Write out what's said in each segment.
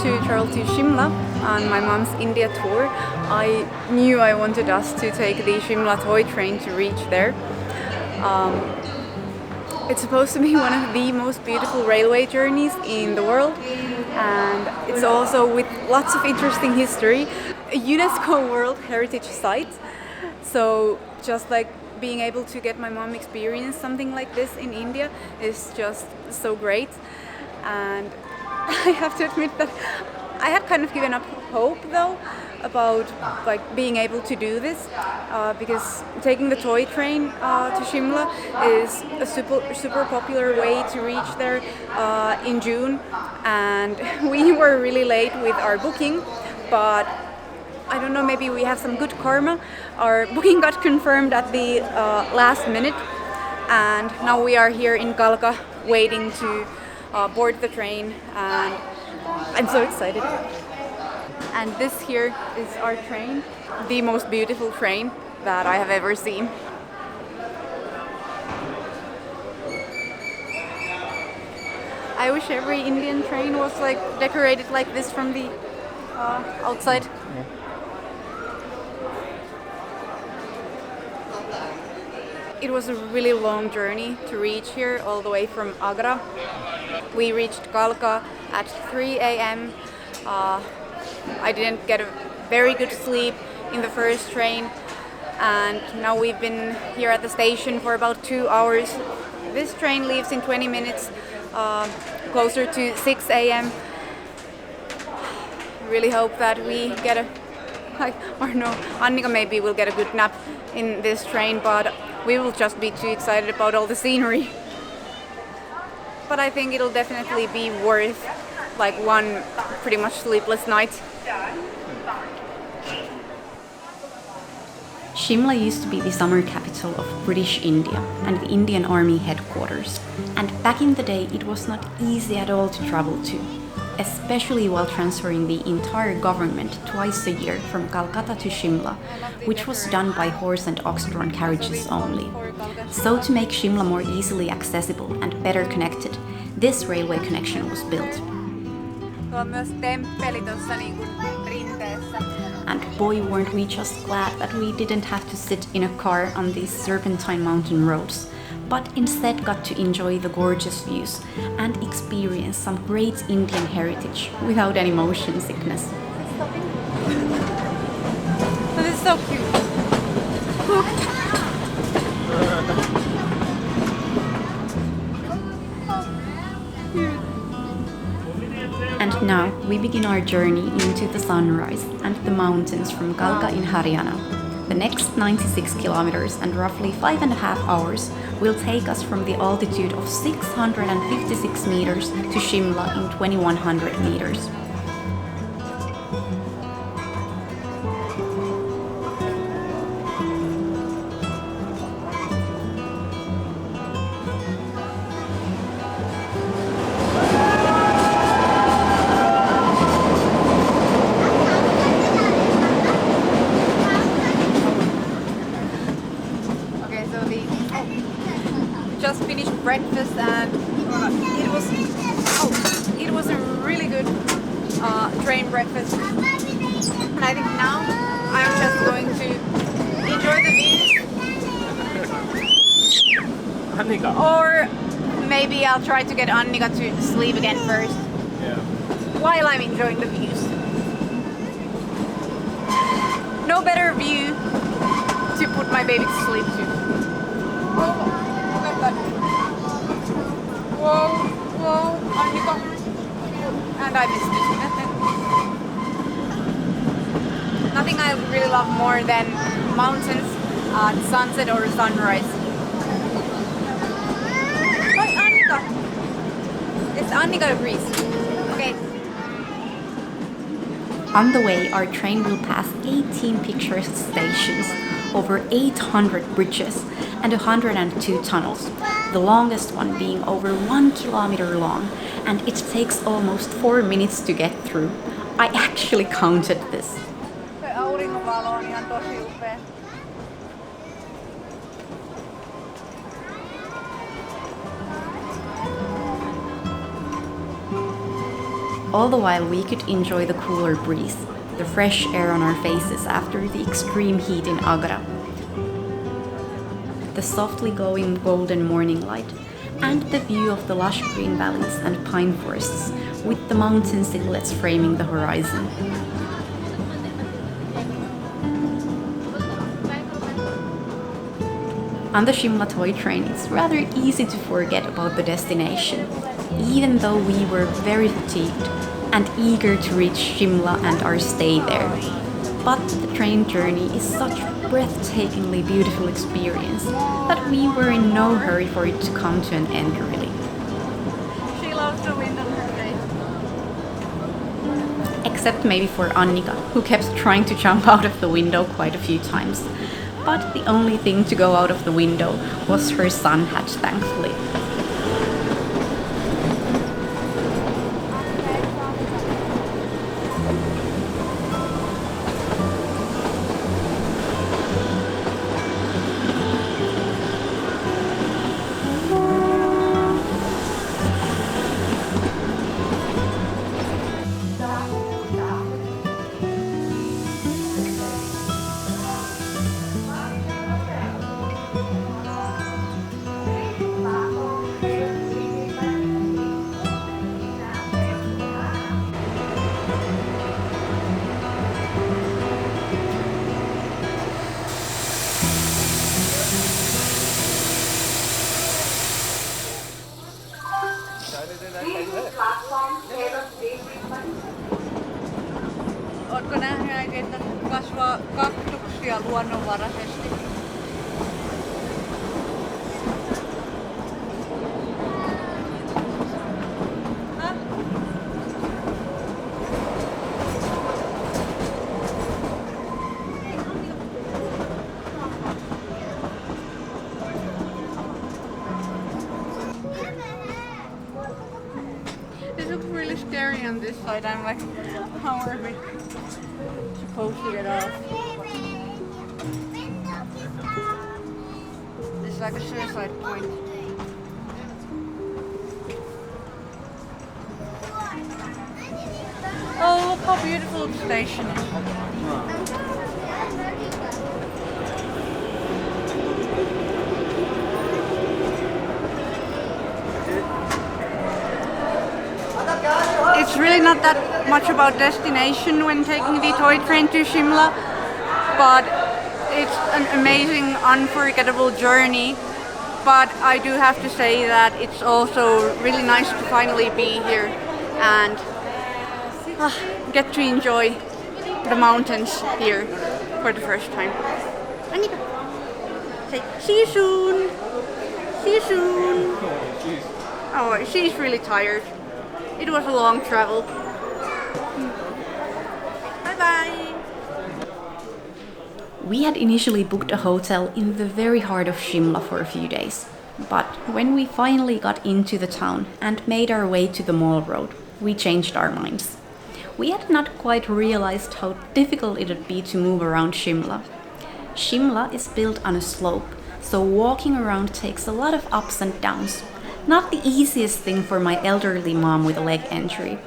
to travel to Shimla on my mom's India tour, I knew I wanted us to take the Shimla Toy Train to reach there. It's supposed to be one of the most beautiful railway journeys in the world, and it's also with lots of interesting history, a UNESCO World Heritage Site. So just like being able to get my mom experience something like this in India is just so great. And I have to admit that I had kind of given up hope though about like being able to do this because taking the toy train to Shimla is a super popular way to reach there in June, and we were really late with our booking, but I don't know, maybe we have some good karma. Our booking got confirmed at the last minute, and now we are here in Kalka waiting to board the train, and I'm so excited. And this here is our train, the most beautiful train that I have ever seen. I wish every Indian train was like decorated like this from the outside. Yeah. It was a really long journey to reach here, all the way from Agra. We reached Kalka at 3 a.m. I didn't get a very good sleep in the first train, and now we've been here at the station for about 2 hours. This train leaves in 20 minutes, closer to 6 a.m. Really hope that we get Annika maybe will get a good nap in this train, but we will just be too excited about all the scenery. But I think it'll definitely be worth like one pretty much sleepless night. Shimla used to be the summer capital of British India and the Indian Army headquarters. And back in the day, it was not easy at all to travel to, especially while transferring the entire government twice a year from Calcutta to Shimla, which was done by horse and ox-drawn carriages only. So to make Shimla more easily accessible and better connected, this railway connection was built. And boy, weren't we just glad that we didn't have to sit in a car on these serpentine mountain roads, but instead got to enjoy the gorgeous views and experience some great Indian heritage without any motion sickness. This is so cute. And now we begin our journey into the sunrise and the mountains from Kalka in Haryana. The next 96 kilometers and roughly 5.5 hours will take us from the altitude of 656 meters to Shimla in 2100 meters. Just finished breakfast, and it was a really good train breakfast. And I think now I'm just going to enjoy the views. Annika. Or maybe I'll try to get Annika to sleep again first. Yeah. While I'm enjoying the views. No better view to put my baby to sleep to. Whoa, Annika. And I missed it. Nothing I really love more than mountains, sunset or sunrise. Hi, Annika. It's Annika agrees. Okay. On the way, our train will pass 18 picturesque stations, over 800 bridges, and 102 tunnels, the longest one being over 1 kilometer long, and it takes almost 4 minutes to get through. I actually counted this. All the while we could enjoy the cooler breeze, the fresh air on our faces after the extreme heat in Agra, the softly glowing golden morning light, and the view of the lush green valleys and pine forests with the mountain silhouettes framing the horizon. On the Shimla Toy Train, it's rather easy to forget about the destination, even though we were very fatigued and eager to reach Shimla and our stay there. But the train journey is such a breathtakingly beautiful experience that we were in no hurry for it to come to an end, really. She loves the wind on her face. Except maybe for Annika, who kept trying to jump out of the window quite a few times. But the only thing to go out of the window was her sun hat, thankfully. Ootko nähnyt äiti, että kasvaa kaktuksia luonnonvaraisesti? This looks really scary on this side. I'm like, how are we supposed to get off? It's like a suicide point. Oh, look how beautiful the station is. It's really not that much about destination when taking the toy train to Shimla, but it's an amazing, unforgettable journey. But I do have to say that it's also really nice to finally be here and get to enjoy the mountains here for the first time. Annika, say see you soon. See you soon. Oh, she's really tired. It was a long travel. Bye bye. We had initially booked a hotel in the very heart of Shimla for a few days. But when we finally got into the town and made our way to the mall road, we changed our minds. We had not quite realized how difficult it would be to move around Shimla. Shimla is built on a slope, so walking around takes a lot of ups and downs. Not the easiest thing for my elderly mom with a leg injury,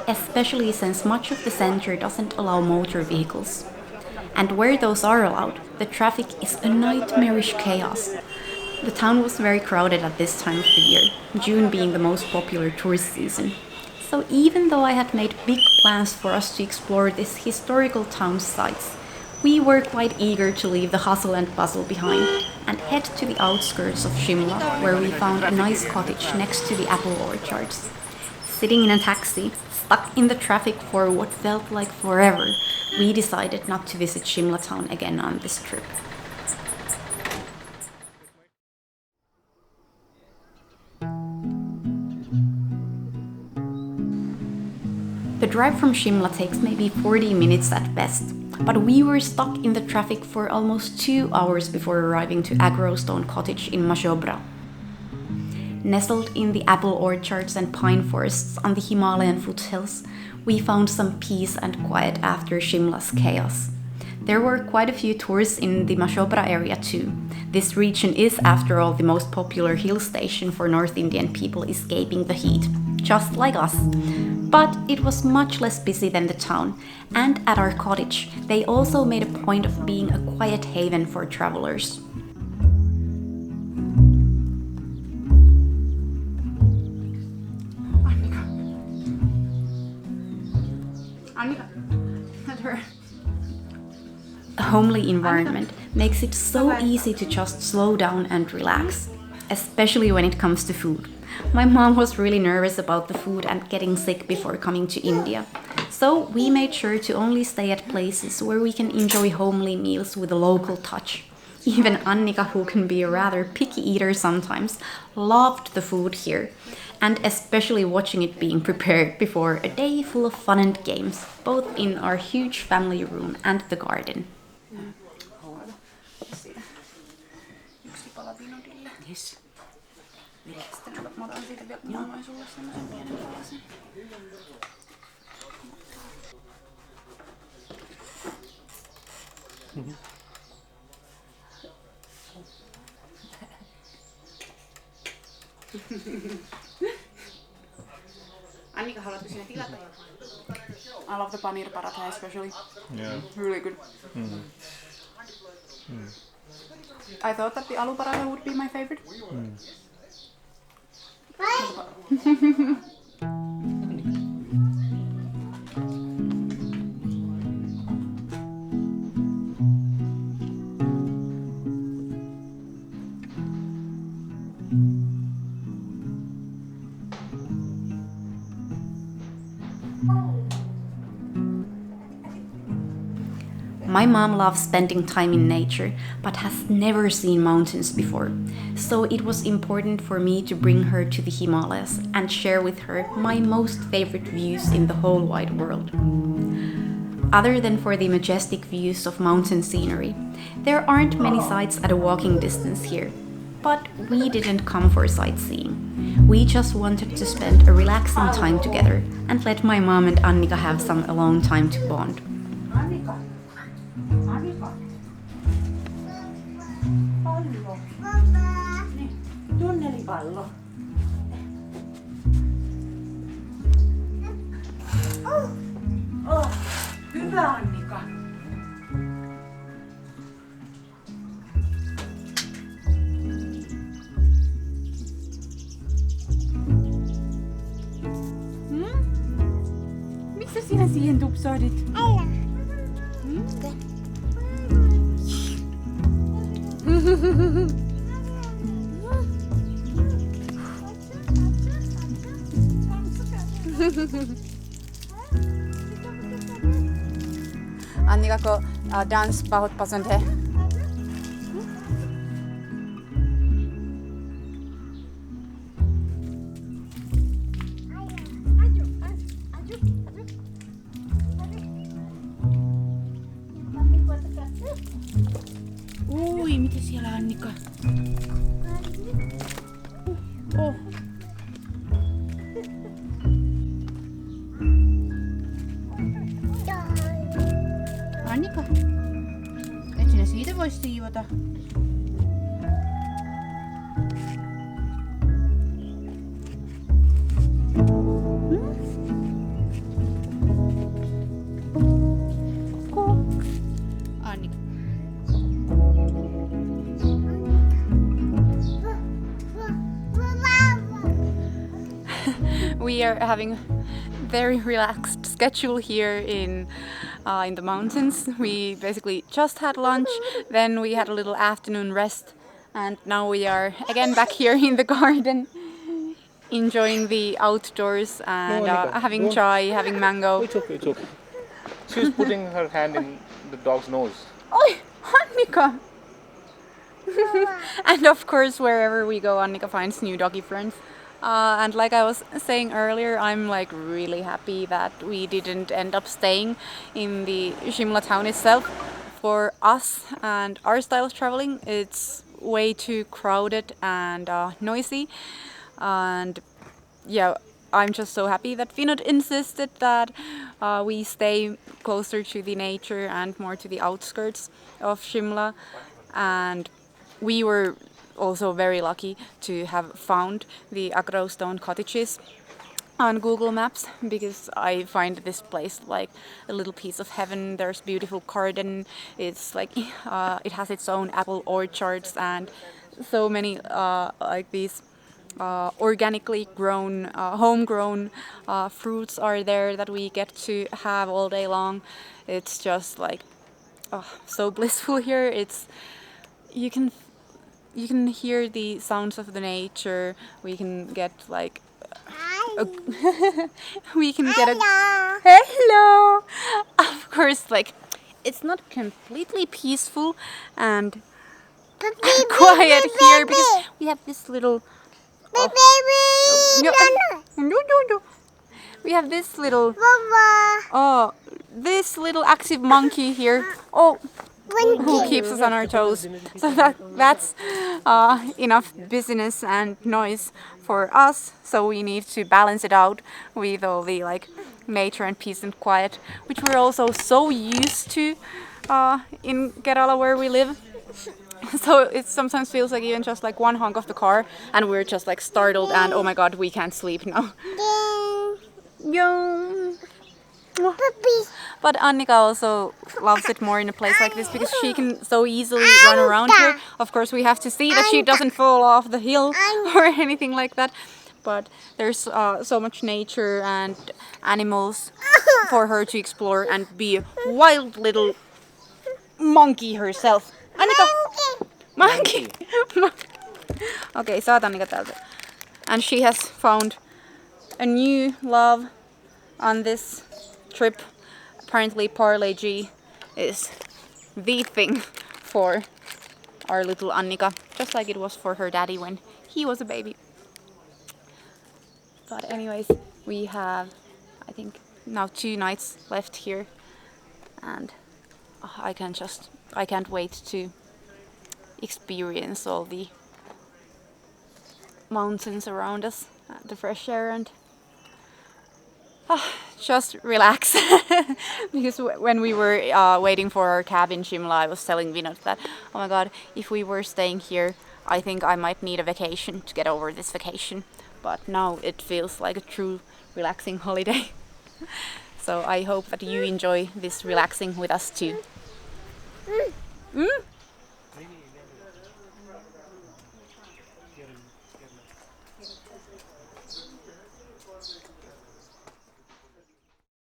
especially since much of the center doesn't allow motor vehicles. And where those are allowed, the traffic is a nightmarish chaos. The town was very crowded at this time of the year, June being the most popular tourist season. So even though I had made big plans for us to explore this historical town's sites, we were quite eager to leave the hustle and bustle behind and head to the outskirts of Shimla, where we found a nice cottage next to the apple orchards. Sitting in a taxi, stuck in the traffic for what felt like forever, we decided not to visit Shimla town again on this trip. The drive from Shimla takes maybe 40 minutes at best, but we were stuck in the traffic for almost 2 hours before arriving to Agra Stone Cottage in Mashobra. Nestled in the apple orchards and pine forests on the Himalayan foothills, we found some peace and quiet after Shimla's chaos. There were quite a few tourists in the Mashobra area too. This region is, after all, the most popular hill station for North Indian people escaping the heat, just like us. But it was much less busy than the town, and at our cottage, they also made a point of being a quiet haven for travelers. Annika. A homely environment makes it so easy to just slow down and relax, especially when it comes to food. My mom was really nervous about the food and getting sick before coming to India. So we made sure to only stay at places where we can enjoy homely meals with a local touch. Even Annika, who can be a rather picky eater sometimes, loved the food here, and especially watching it being prepared before a day full of fun and games, both in our huge family room and the garden. Yes. Sitten mä otan siitä vielä, mä annoin sulle semmosen pienen palasen. Annika, haluatko sinä tilata jotain? I love the paneer paratha especially. Yeah. Really good. I thought that the aloo paratha would be my favorite. My mom loves spending time in nature, but has never seen mountains before. So it was important for me to bring her to the Himalayas and share with her my most favorite views in the whole wide world. Other than for the majestic views of mountain scenery, there aren't many sights at a walking distance here. But we didn't come for sightseeing. We just wanted to spend a relaxing time together and let my mom and Annika have some alone time to bond. Annika. Annika. Pallo. Niin, tunnelipallo. Oh, hyvä Annika. Miksi sinä siihen tupsahdit? Annika को dance बहुत पसंद है. Ui, mitä siellä Annika? Oh. Annika, et sinä siitä voi siivota? Annika. We are having a very relaxed schedule here in the mountains. We basically just had lunch, then we had a little afternoon rest, and now we are again back here in the garden, enjoying the outdoors and Annika, having don't. chai, having mango. It's okay, it's okay. She's putting her hand in the dog's nose. Oi, Annika! And of course, wherever we go, Annika finds new doggy friends. And like I was saying earlier, I'm like really happy that we didn't end up staying in the Shimla town itself. For us and our style of traveling, it's way too crowded and noisy. And yeah, I'm just so happy that Vinod insisted that we stay closer to the nature and more to the outskirts of Shimla. And we were also very lucky to have found the Agra stone cottages. on Google Maps because I find this place like a little piece of heaven. There's beautiful garden. It's like it has its own apple orchards and so many like these organically grown, homegrown fruits are there that we get to have all day long. It's just like so blissful here. It's you can hear the sounds of the nature. We can get like we can get a hello. Of course, like it's not completely peaceful and quiet here because we have this little. No. We have this little. This little active monkey here. Who keeps us on our toes. So that's enough business and noise for us. So we need to balance it out with all the like nature and peace and quiet, which we're also so used to in Kerala where we live. So it sometimes feels like even just like one honk of the car and we're just like startled and oh my god, we can't sleep now. But Annika also loves it more in a place like this because she can so easily run around here. Of course, we have to see that she doesn't fall off the hill or anything like that. But there's so much nature and animals for her to explore and be a wild little monkey herself. Annika! Monkey! Okay, saat Annika täältä. And she has found a new love on this trip. Apparently Parle G is the thing for our little Annika, just like it was for her daddy when he was a baby. But anyways, we have, I think, now 2 nights left here, and I can't wait to experience all the mountains around us, the fresh air, and just relax. Because when we were waiting for our cab in Shimla, I was telling Vinod that, oh my god, if we were staying here, I think I might need a vacation to get over this vacation. But now it feels like a true relaxing holiday. So I hope that you enjoy this relaxing with us too.